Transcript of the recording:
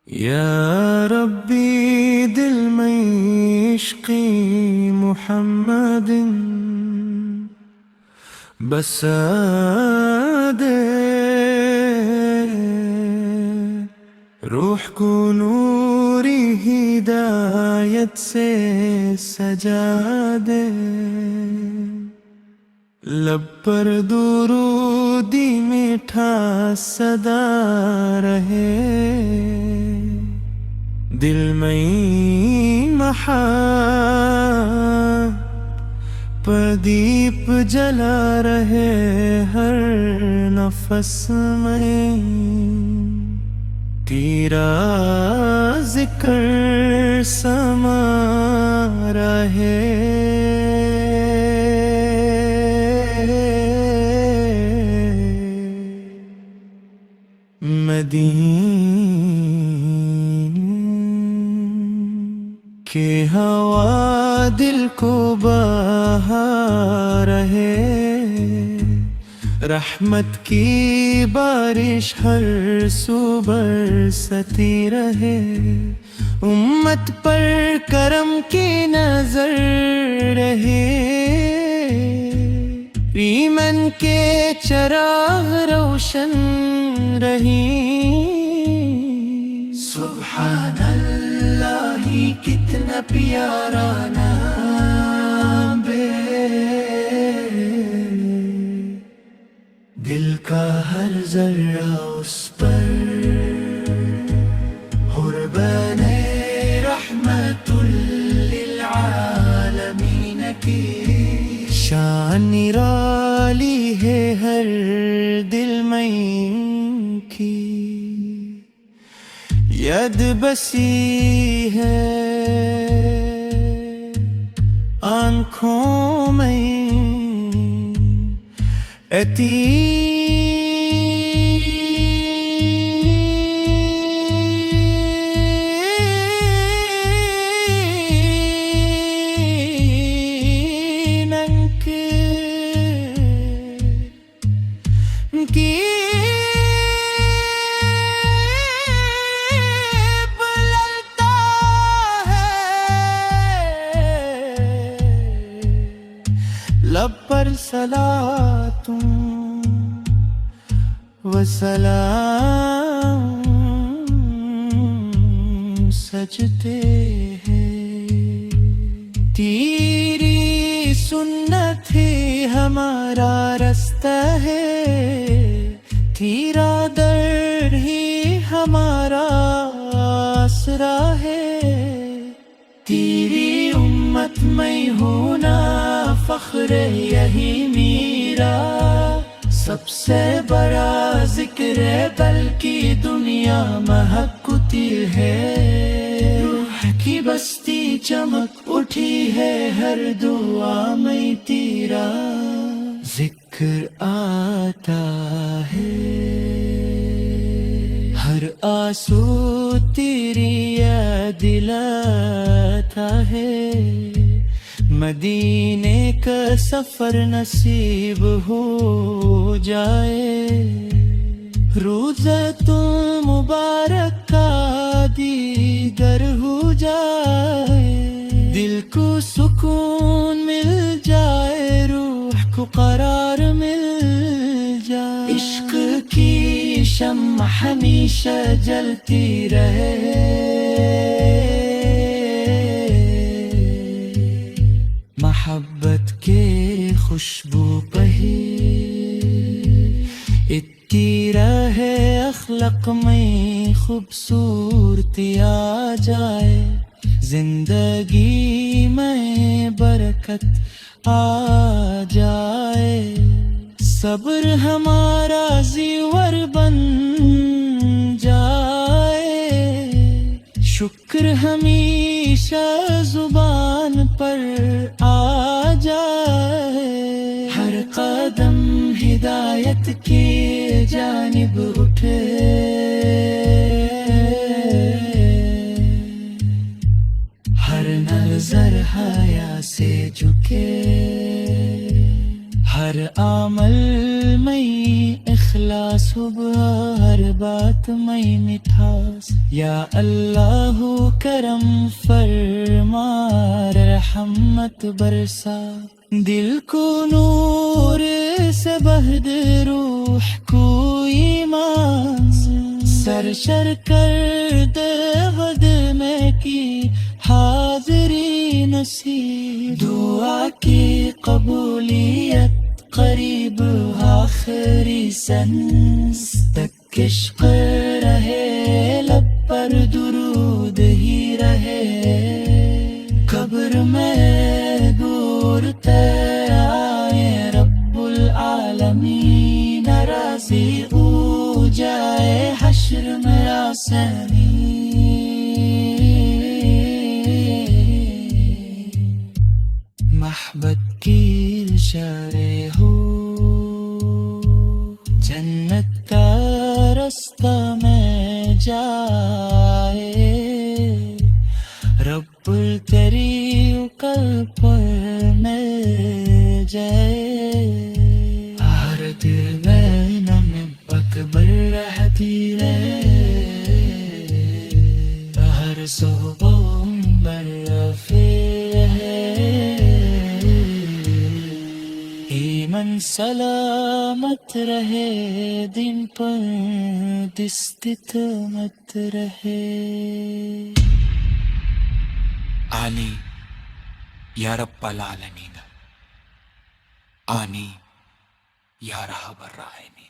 یا ربی دل میں عشق محمد بسا دے، روح کو نوری ہدایت سے سجا دے، لب پر درودی میٹھا صدا رہے، دل میں محا پردیپ جلا رہے، ہر نفس میں تیرا ذکر سما رہے، مدینے کہ ہوا دل کو بہا رہے، رحمت کی بارش ہر سو برستی رہے، امت پر کرم کی نظر رہے، ایمن کے چراغ روشن رہی، سبحان اللہ کتنا پیارا نام ہے، دل کا ہر ذرہ اس پر قربان رحمت للعالمین کی شان نرالی ہے، ہر دل میں ان کی ید بسی ہے، آنکھوں میں لب پر صلاۃ و سلام سجتے ہیں، تیری سنت ہی ہمارا رستہ ہے، تیرا در ہی ہمارا آسرا ہے، تیری امت میں ہونا فخر یہی میرا، سب سے بڑا ذکر ہے، بلکہ دنیا مہکتی ہے، روح کی بستی چمک اٹھی ہے، ہر دعا میں تیرا ذکر آتا ہے، ہر آنسو تیری یاد دلاتا ہے، مدینے کا سفر نصیب ہو جائے، روزۃ المبارک کا دیدار ہو جائے، دل کو سکون مل جائے، روح کو قرار مل جائے، عشق کی شمع ہمیشہ جلتی رہے، محبت کے خوشبو پہی اتنی رہے، اخلاق میں خوبصورتی آ جائے، زندگی میں برکت آ جائے، صبر ہمارا زیور بن جائے، شکر ہمیشہ زبان پر آ جائے، ہر قدم ہدایت کی جانب اٹھے، ہر ہر نظر حیا سے جھکے، ہر عمل میں اخلاص ہو، ہر بات میں مٹھاس، یا اللہ کرم فرما، رحمت برسا، دل کو نور سے بہد، روح کو ایمان، سرشر کر دے ود میں کی حاضری نصیب، دعا کی قبولیت قریب، آخری سنس تک عشق رہے، لب پر درود ہی رہے، قبر میں دور تے آئے رب العالمین، راضی ہو جائے حشر میں آسانی، محبت کی اشارے ہو، جنت کا رستہ میں جائے، رب التری کل پر مل جائے، ہر دل میں نم اکبر رہتی رہے، ہر صبح برفے ہے، ایمن سلامت رہے، دن پر دستت مت رہے، آمين يا رب العالمين، آمين يا رب الراحمين.